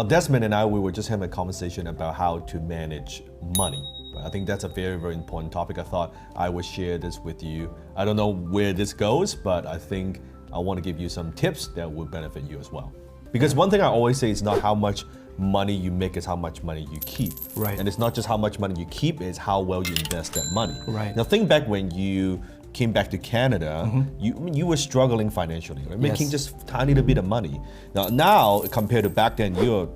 Desmond and I, we were just having a conversation about how to manage money. I think that's a very, very important topic. I thought I would share this with you. I don't know where this goes, but I think I want to give you some tips that will benefit you as well. Because one thing I always say is not how much money you make, it's how much money you keep. Right. And it's not just how much money you keep, it's how well you invest that money. Right. Now think back when you came back to Canada, you were struggling financially, right? Making just tiny little bit of money. Now compared to back then, you've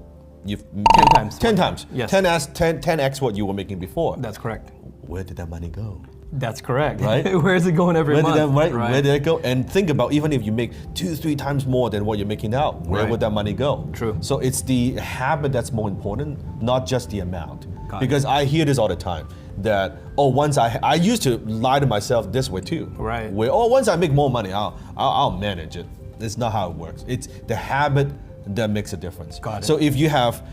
10 times. 10 times. Yes. 10x what you were making before. That's correct. Where did that money go? That's correct. Right? Where is it going every month? Where did it go? And think about even if you make 2-3 times more than what you're making now, where would that money go? True. So it's the habit that's more important, not just the amount. Got because I hear this all the time that once I used to lie to myself this way too. Right. Where once I make more money, I'll manage it. It's not how it works. It's the habit that makes a difference. Got it. So if you have,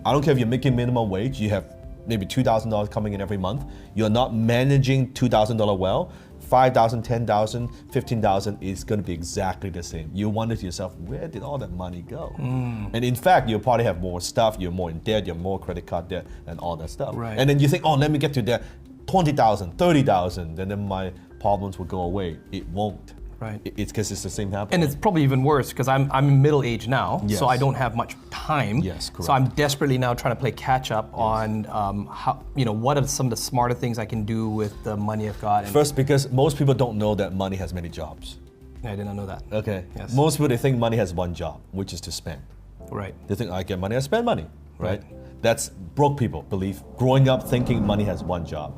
I don't care if you're making minimum wage, you have maybe $2,000 coming in every month, you're not managing $2,000 well, $5,000, $10,000, $15,000 is going to be exactly the same. You wonder to yourself, where did all that money go? And in fact, you'll probably have more stuff, you're more in debt, you're more credit card debt, and all that stuff. Right. And then you think, let me get to that $20,000, $30,000, and then my problems will go away. It won't. Right. It's because it's the same habit. And it's probably even worse because I'm middle age now, Yes. so I don't have much time. Yes, correct. So I'm desperately now trying to play catch up on how, what are some of the smarter things I can do with the money I've got. And First, because most people don't know that money has many jobs. I did not know that. Okay. Yes. Most people, they think money has one job, which is to spend. Right. They think I get money, I spend money, right? That's broke people believe. Growing up thinking money has one job.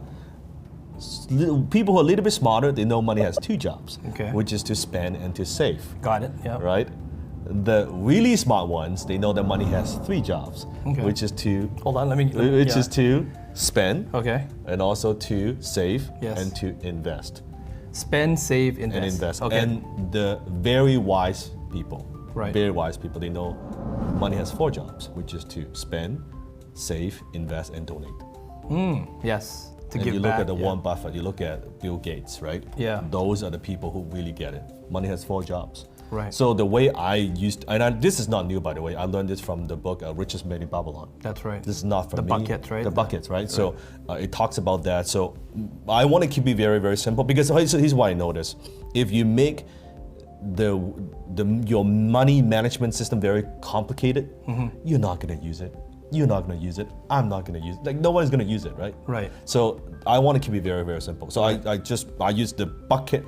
People who are a little bit smarter, they know money has two jobs, which is to spend and to save. Got it. Yeah. Right? The really smart ones, they know that money has three jobs, which is to Hold on. is to spend, Okay. and also to save, Yes. and to invest. Spend, save, invest. And invest. Okay. And the very wise people, Right. very wise people, they know money has four jobs, which is to spend, save, invest, and donate. Yes. To And give you look back. at the Warren Buffett, you look at Bill Gates, right? Yeah. Those are the people who really get it. Money has four jobs. Right. So the way I used, this is not new by the way, I learned this from the book Richest Man in Babylon. That's right. This is not from The me. buckets, right? The buckets, right? So it talks about that. So I want to keep it very, very simple because here's why I know this. If you make your money management system very complicated, you're not going to use it. You're not going to use it. I'm not going to use it. Like no one's going to use it, right? Right. So I want to keep it very, very simple. So I use the bucket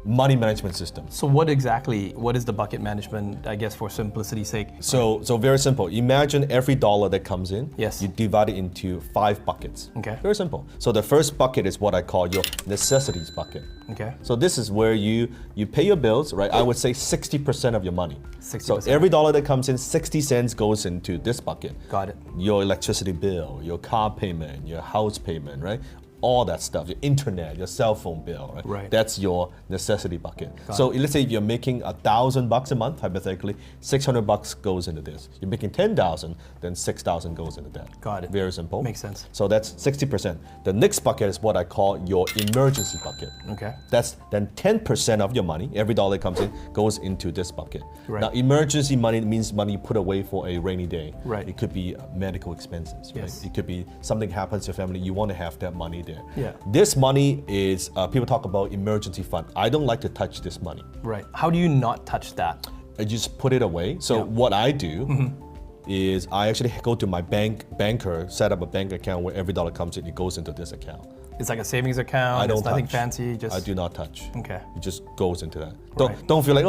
money management system. So what is the bucket management, I guess, for simplicity's sake? So very simple. Imagine every dollar that comes in, Yes. you divide it into 5 buckets. Okay. Very simple. So the first bucket is what I call your necessities bucket. Okay. So this is where you pay your bills, right? I would say 60% of your money. 60%. So every dollar that comes in, 60 cents goes into this bucket. Got it. Your electricity bill, your car payment, your house payment, right? All that stuff, your internet, your cell phone bill, right? Right. That's your necessity bucket. So let's say if you're making $1,000 a month, hypothetically, $600 goes into this. You're making 10,000, then 6,000 goes into that. Got it. Very simple. Makes sense. So that's 60%. The next bucket is what I call your emergency bucket. Okay. That's then 10% of your money, every dollar that comes in, goes into this bucket. Right. Now, emergency money means money you put away for a rainy day. Right. It could be medical expenses, right? Yes. It could be something happens to your family, you want to have that money there. Yeah. This money is, people talk about emergency fund. I don't like to touch this money. Right. How do you not touch that? I just put it away. So what I do is I actually go to my banker, set up a bank account where every dollar comes in, it goes into this account. It's like a savings account. I don't It's nothing touch. fancy. Just I do not touch. Okay. It just goes into that. Right. Don't feel like,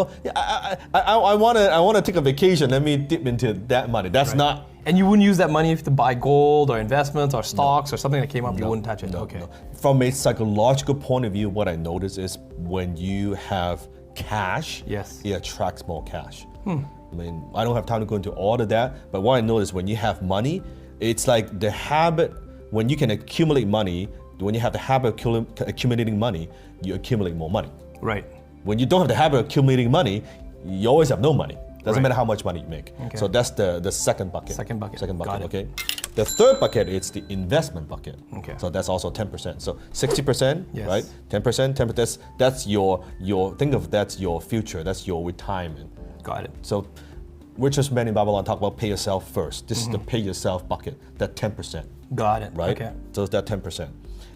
I wanna take a vacation. Let me dip into that money. That's not. And you wouldn't use that money to buy gold or investments or stocks or something that came up. You wouldn't touch it. Okay. No. From a psychological point of view, what I notice is when you have cash, Yes. it attracts more cash. I mean, I don't have time to go into all of that, but what I notice when you have money, it's like the habit, when you can accumulate money, when you have the habit of accumulating money, you accumulate more money. Right. When you don't have the habit of accumulating money, you always have no money. Doesn't Right. matter how much money you make. Okay. So that's the second bucket. Second bucket. Second bucket, Got it. okay? The third bucket is the investment bucket. Okay. So that's also 10%. So 60%, Yes. right? 10%, 10%, that's your think of that's your future, that's your retirement. Got it. So Richest man in Babylon talk about pay yourself first. This is the pay yourself bucket, that 10%, Got it. right? Okay. So it's that 10%.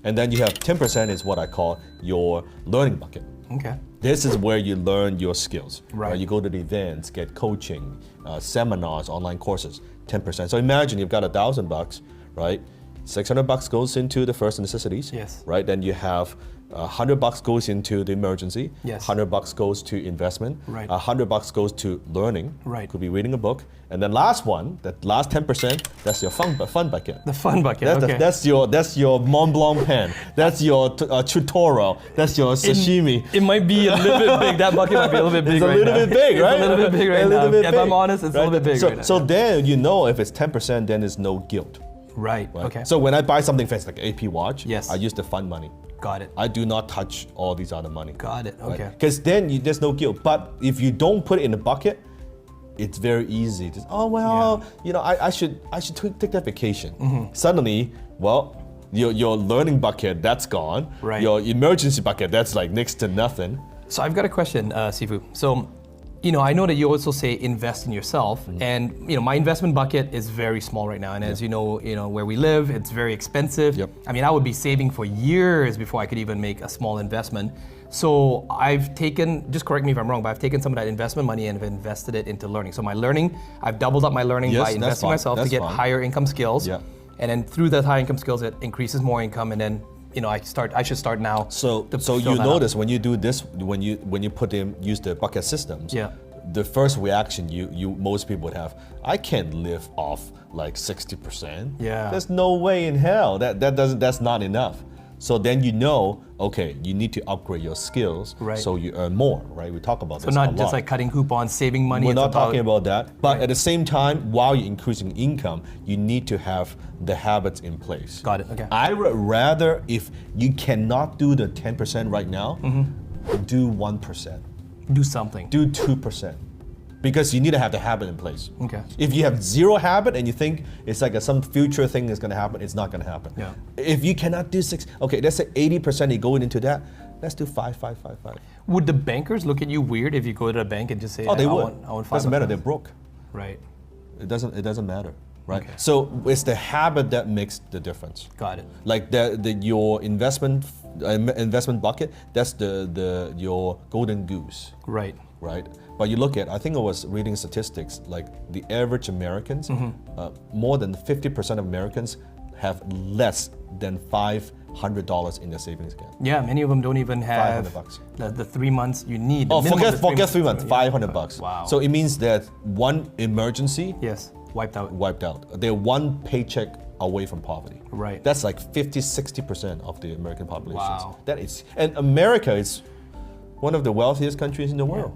And then you have 10% is what I call your learning bucket. Okay. This is where you learn your skills. Right. You go to the events, get coaching, seminars, online courses, 10%. So imagine you've got $1,000, right? $600 goes into the first necessities. Yes. Right. Then you have $100 goes into the emergency. Yes. $100 goes to investment. Right. $100 goes to learning. Right. Could be reading a book. And then last one, that last 10%, that's your fun bucket. The fun bucket. Okay. That's your Mont Blanc pen. That's your tutorial. That's your sashimi. It might be a little bit big. That bucket might be a little bit big It's a right little now. bit big, right? It's a little bit big right A little now. bit If big, I'm honest, it's a little bit big so, right now. So then you know if it's 10%, then there's no guilt. Right. Right? Okay. So when I buy something fancy like AP watch, Yes. I use the fund money. Got it. I do not touch all these other money. Got it. Okay. Because then there's no guilt. But if you don't put it in the bucket, it's very easy to, oh well, you know, I should take that vacation. Mm-hmm. Suddenly, well, your learning bucket, that's gone. Right. Your emergency bucket, that's like next to nothing. So I've got a question, Sifu. So, you know, I know that you also say invest in yourself, and you know, my investment bucket is very small right now. And as you know, where we live, it's very expensive. Yep. I mean, I would be saving for years before I could even make a small investment. So I've taken, just correct me if I'm wrong, but I've taken some of that investment money and have invested it into learning. So my learning, I've doubled up my learning Yes, by that's investing fine. myself to That's get fine. higher income skills. Yeah. And then through that high income skills, it increases more income, and then I should start now. So to so fill you that up. notice when you do this, when you use the bucket systems, Yeah. the first reaction most people would have, I can't live off like 60%. Yeah. There's no way in hell. That's not enough. So then you know, okay, you need to upgrade your skills Right. so you earn more, right? We talk about So this a not lot. just like cutting coupons, saving money. We're it's not talking about that. But Right. at the same time, while you're increasing income, you need to have the habits in place. Got it, okay. I would rather, if you cannot do the 10% right now, do 1%, do something. do 2%. Because you need to have the habit in place. Okay. If you have zero habit and you think it's like some future thing is gonna happen, it's not gonna happen. Yeah. If you cannot do okay, let's say 80% you going into that, let's do 5, 5, 5, 5. Would the bankers look at you weird if you go to the bank and just say, Oh, they I would. want 5%? Doesn't matter, they're broke. Right. It doesn't matter, right? Okay. So it's the habit that makes the difference. Got it. Like your investment bucket, that's your golden goose, Right. right? But you look at, I think I was reading statistics, like the average Americans, more than 50% of Americans have less than $500 in their savings account. Yeah, many of them don't even have $500. the 3 months you need. the Oh, minimum of forget the 3 months, Yeah. $500. Wow. So it means that one emergency Yes, wiped out. wiped out. They're one paycheck away from poverty. Right. That's like 50-60% of the American population. Wow. That is, and America is one of the wealthiest countries in the world.